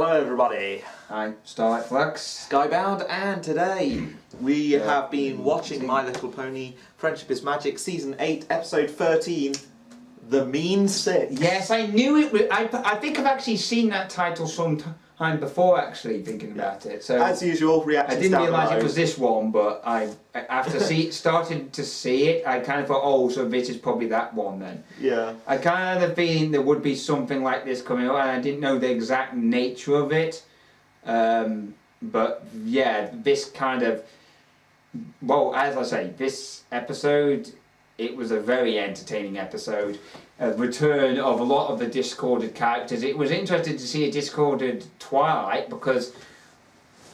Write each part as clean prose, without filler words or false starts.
Hello everybody, Hi, Starlight Flux. Skybound, and today we have been watching My Little Pony Friendship is Magic Season 8 Episode 13, The Mean Six. Yes, I knew it was, I think I've actually seen that title sometime before actually thinking about it. So as usual, reactions I didn't down realise below. it was this one, but after started to see it, I kind of thought, oh, so this is probably that one then. Yeah. I kind of had a feeling there would be something like this coming up, and I didn't know the exact nature of it. But yeah, this kind of, well, as I say, this episode, it was a very entertaining episode. A return of a lot of the discorded characters. It was interesting to see a discorded Twilight because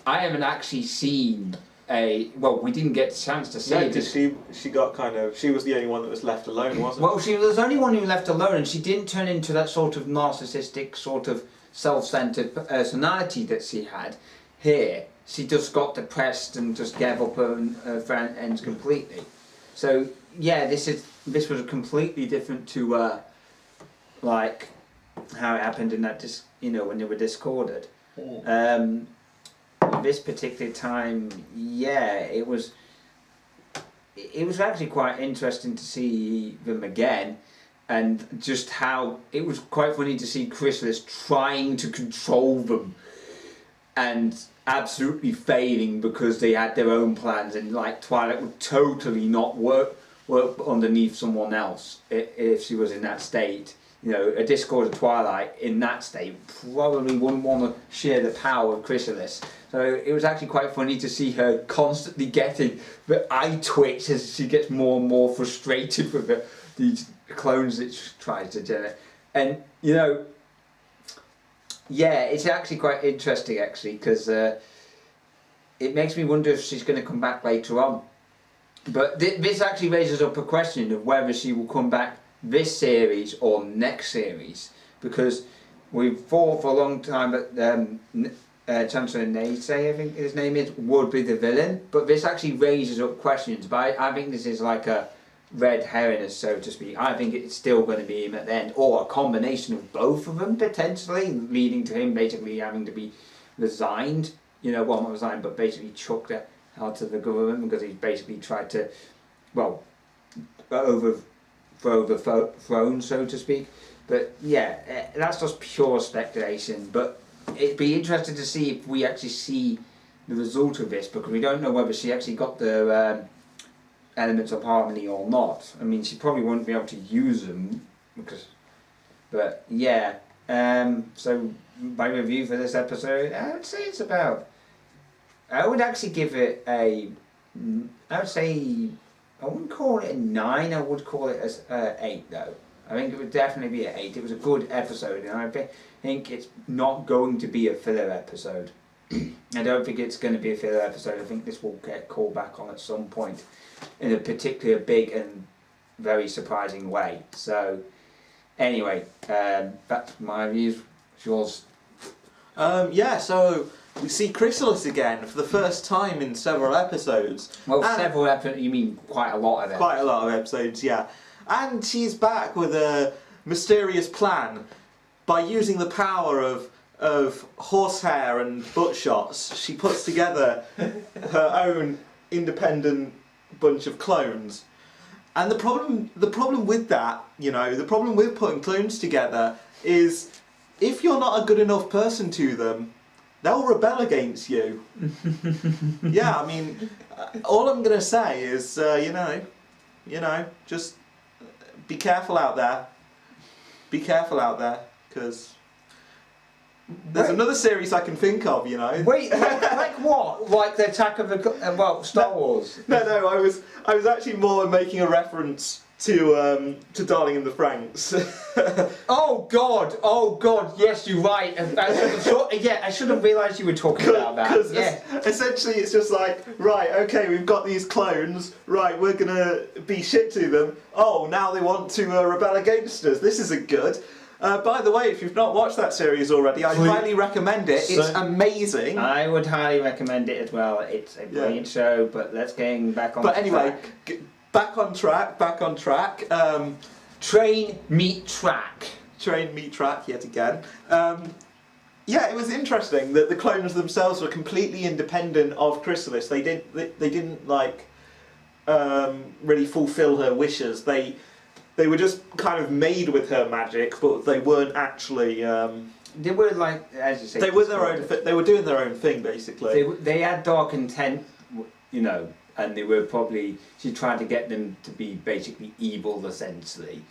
I haven't actually seen we didn't get a chance to see it. because she got she was the only one that was left alone, wasn't Well, she was the only one who left alone, and she didn't turn into that sort of narcissistic, sort of self-centered personality that she had here. She just got depressed and just gave up her friends completely. So yeah, this was completely different to like how it happened in that when they were discorded. This particular time, yeah, it was actually quite interesting to see them again, and just how it was quite funny to see Chrysalis trying to control them and absolutely failing because they had their own plans, and like Twilight would totally not work underneath someone else if she was in that state. You know, a discorded Twilight in that state probably wouldn't want to share the power of Chrysalis. So it was actually quite funny to see her constantly getting the eye twitch as she gets more and more frustrated with these clones that she tries to generate. And yeah, it's actually quite interesting actually, because it makes me wonder if she's going to come back later on. But this actually raises up a question of whether she will come back this series or next series, because we've thought for a long time that Chancellor Nate, I think his name is, would be the villain, but this actually raises up questions. But I think this is like a red herring, so to speak. I think it's still going to be him at the end, or a combination of both of them potentially, leading to him basically having to be resigned. Well, not resigned, but basically chucked out of the government because he's basically tried to, overthrow the throne, so to speak. But yeah, that's just pure speculation. But it'd be interesting to see if we actually see the result of this, because we don't know whether she actually got the elements of harmony or not. I mean, she probably won't be able to use them but yeah. So my review for this episode, I would say it's about. I would actually give it I would say, I wouldn't call it a 9. I would call it as 8 though. I think it would definitely be an 8. It was a good episode, and I think it's not going to be a filler episode. I don't think it's going to be a filler episode. I think this will get called back on at some point in a particularly big and very surprising way. So anyway, that's my views. Yours? Yeah, so we see Chrysalis again for the first time in several episodes. Well, several episodes, you mean quite a lot of them. Quite a lot of episodes, yeah. And she's back with a mysterious plan. By using the power of horsehair and butt shots, she puts together her own independent bunch of clones. And the problem with that, the problem with putting clones together is if you're not a good enough person to them, they'll rebel against you. Yeah, I mean, all I'm going to say is, just be careful out there. Be careful out there, because there's another series I can think of, Wait, like what? Like the Attack of the Star Wars? No, I was actually more making a reference to Darling in the Franxx. Oh God! Yes, you're right. I should have realised you were talking about that. Because yeah. Essentially, it's just like, right, okay, we've got these clones. Right, we're gonna be shit to them. Oh, now they want to rebel against us. This isn't good. By the way, if you've not watched that series already, I highly recommend it. It's amazing. I would highly recommend it as well. It's a brilliant show. But let's get back on. But anyway. Back on track. Train, meet, track. Train, meet, track yet again. Yeah, it was interesting that the clones themselves were completely independent of Chrysalis. They didn't like really fulfill her wishes. They were just kind of made with her magic, but they weren't actually. They were like, as you say, they were their own. They were doing their own thing, basically. They had dark intent, you know, and they were probably. She tried to get them to be basically evil, essentially,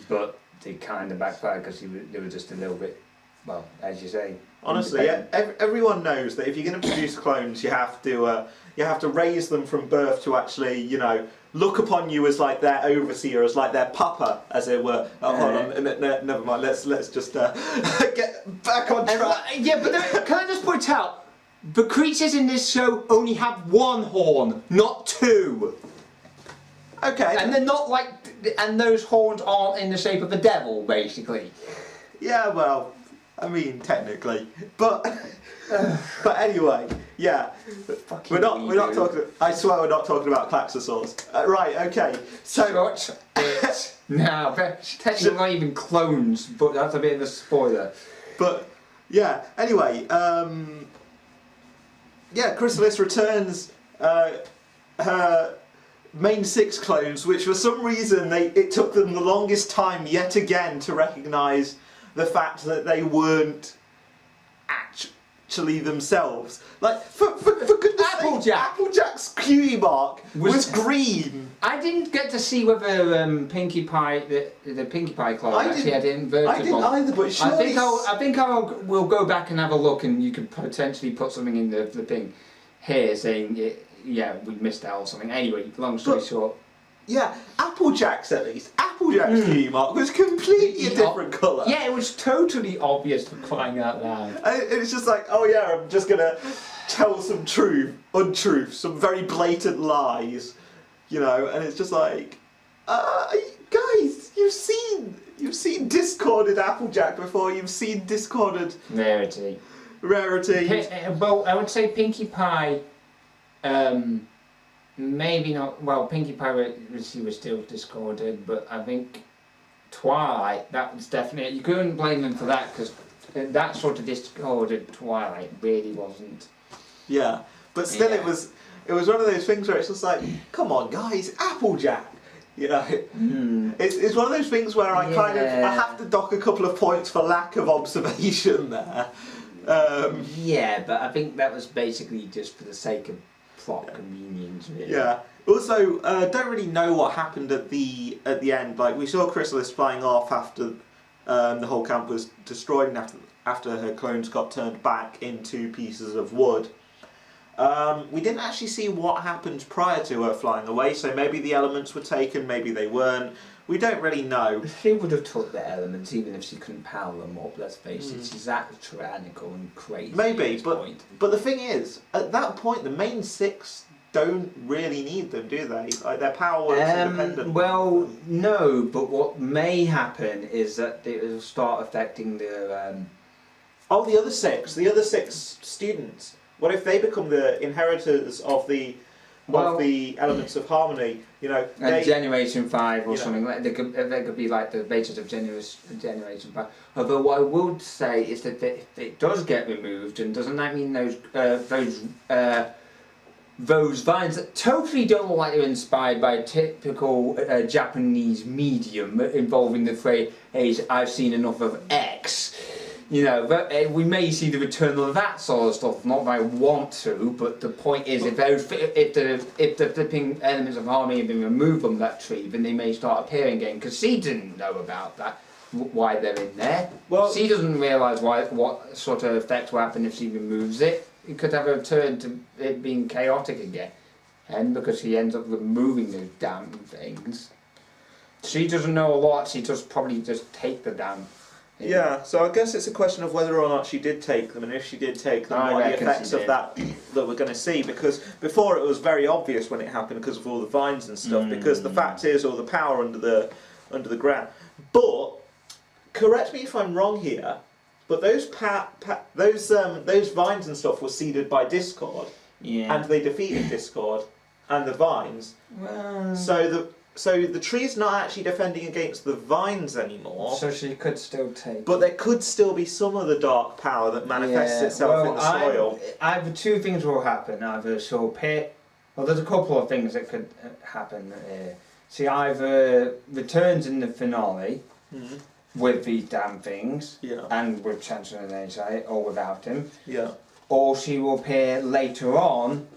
but they kind of backfired because they were just a little bit. Well, as you say. Honestly, everyone knows that if you're going to produce clones, you have to raise them from birth to actually, you know, look upon you as like their overseer, as like their papa, as it were. Oh, hold on, never mind. Let's just get back on track. Yeah, but can I just point out, the creatures in this show only have one horn, not two. Okay. And they're not like, and those horns aren't in the shape of a devil, basically. Yeah, well. I mean, technically, but anyway, yeah, we're not talking. I swear, we're not talking about Klaxosaurs. Right? Okay. So Shut it now. Technically, not even clones, but that's a bit of a spoiler. But yeah. Anyway, yeah, Chrysalis returns her main 6 clones, which for some reason it took them the longest time yet again to recognise the fact that they weren't actually themselves. Like, for goodness sake, Applejack's cutie mark was green. I didn't get to see whether Pinkie Pie, the Pinkie Pie clone actually had inverted I didn't either, but surely... I think we'll go back and have a look, and you could potentially put something in the thing here saying, yeah, we missed out or something. Anyway, long story short. Yeah, Applejack's at least. Applejack's cutie mark was completely a different colour. Yeah, it was totally obvious for crying out loud. And it's just like, oh yeah, I'm just gonna tell some untruths, some very blatant lies, you know. And it's just like, guys, you've seen discorded Applejack before. You've seen discorded Rarity. Well, I would say Pinkie Pie. Maybe not. Well, Pinkie Pie, she was still discorded, but I think Twilight, that was definitely. You couldn't blame them for that because that sort of discorded Twilight really wasn't. Yeah, but still, it was one of those things where it's just like, come on, guys, Applejack. You know, it's one of those things where I have to dock a couple of points for lack of observation there. Yeah, but I think that was basically just for the sake of plot convenience, really. Yeah. Also, don't really know what happened at the end. Like, we saw Chrysalis flying off after the whole camp was destroyed, and after her clones got turned back into pieces of wood. We didn't actually see what happened prior to her flying away. So maybe the elements were taken, maybe they weren't. We don't really know. She would have took the elements even if she couldn't power them up, let's face it. She's that tyrannical and crazy. Maybe, but the thing is, at that point, the main 6 don't really need them, do they? Like, their power is independent. Well, no, but what may happen is that it will start affecting the... Oh, the other 6 students. What if they become the inheritors of the elements of harmony? You know, Generation 5 or something. Like they could be like the basis of Generation 5. Although what I would say is that if it does get removed, and doesn't that mean those vines that totally don't look like they're inspired by a typical Japanese medium involving the phrase "I've seen enough of X." You know, we may see the return of that sort of stuff. Not that I want to, but the point is, if the flipping elements of harmony have been removed from that tree, then they may start appearing again. Because she didn't know about that, why they're in there. Well, she doesn't realise what sort of effect will happen if she removes it. It could have a turn to it being chaotic again, and because she ends up removing those damn things, she doesn't know a lot. She probably just take the damn. Yeah, so I guess it's a question of whether or not she did take them, and if she did take them, what the effects of that we're going to see. Because before it was very obvious when it happened because of all the vines and stuff. Because the fact is, all the power under the ground. But correct me if I'm wrong here, but those vines and stuff were seeded by Discord, and they defeated Discord and the vines. Well, so So the tree's not actually defending against the vines anymore. So she could still take. But there could still be some of the dark power that manifests itself in the soil. Either two things will happen. Either she'll appear. Well, there's a couple of things that could happen. She either returns in the finale with these damn things, and with Chancellor and AJ, or without him. Yeah. Or she will appear later on,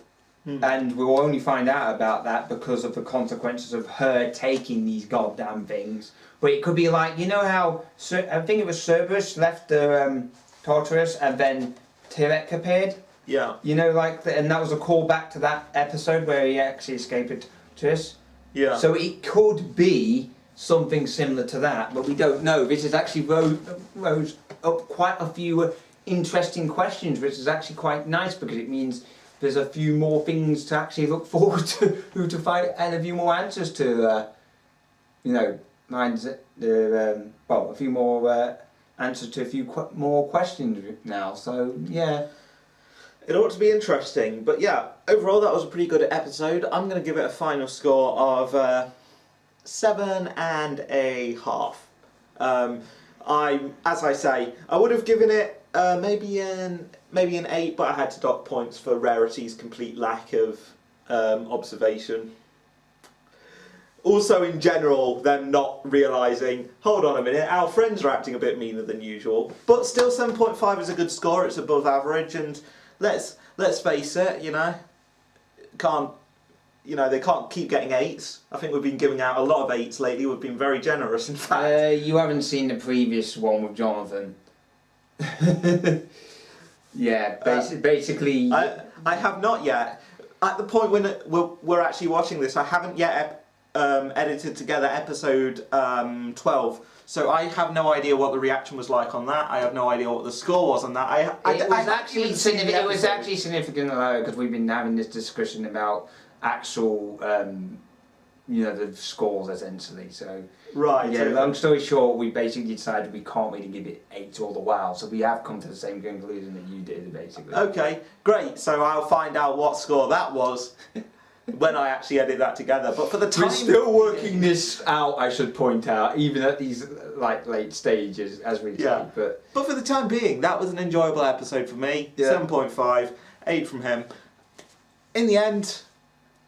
and we'll only find out about that because of the consequences of her taking these goddamn things. But it could be like, you know how, I think it was Cerberus left the Tartarus and then Tyrek appeared? Yeah. You know, like, and that was a callback to that episode where he actually escaped Tartarus. Yeah. So it could be something similar to that, but we don't know. This has actually rose up quite a few interesting questions, which is actually quite nice because it means there's a few more things to actually look forward to find, and a few more answers to, you know, a few more answers to a few more questions now. So yeah, it ought to be interesting. But yeah, overall that was a pretty good episode. I'm going to give it a final score of 7.5. As I say, I would have given it maybe an 8, but I had to dock points for Rarity's complete lack of observation. Also, in general, them not realising, hold on a minute, our friends are acting a bit meaner than usual. But still, 7.5 is a good score. It's above average, and let's face it, you know, they can't keep getting 8s. I think we've been giving out a lot of 8s lately. We've been very generous, in fact. You haven't seen the previous one with Jonathan. Yeah, basically. I have not yet. At the point when we're actually watching this, I haven't yet edited together episode 12. So I have no idea what the reaction was like on that. I have no idea what the score was on that. It was actually significant because we've been having this discussion about actual, the scores essentially. So right. Yeah. Long story short, we basically decided we can't really give it 8 all the while. So we have come to the same conclusion that you did, basically. Okay, great. So I'll find out what score that was when I actually edit that together. But for the time, we're still working this out. I should point out, even at these late stages, as we say. But for the time being, that was an enjoyable episode for me. 7.5, 8 from him. In the end,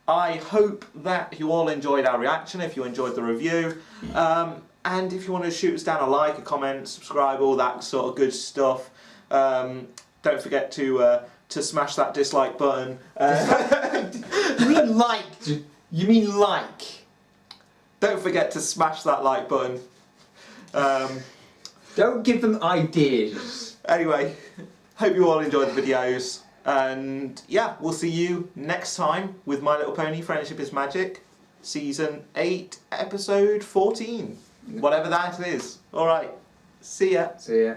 I hope that you all enjoyed our reaction, if you enjoyed the review. And if you want to shoot us down a like, a comment, subscribe, all that sort of good stuff. Don't forget to smash that dislike button. You mean like? You mean like? Don't forget to smash that like button. Don't give them ideas. Anyway, hope you all enjoyed the videos. And yeah, we'll see you next time with My Little Pony Friendship is Magic, Season 8, Episode 14. Whatever that is. Alright, see ya. See ya.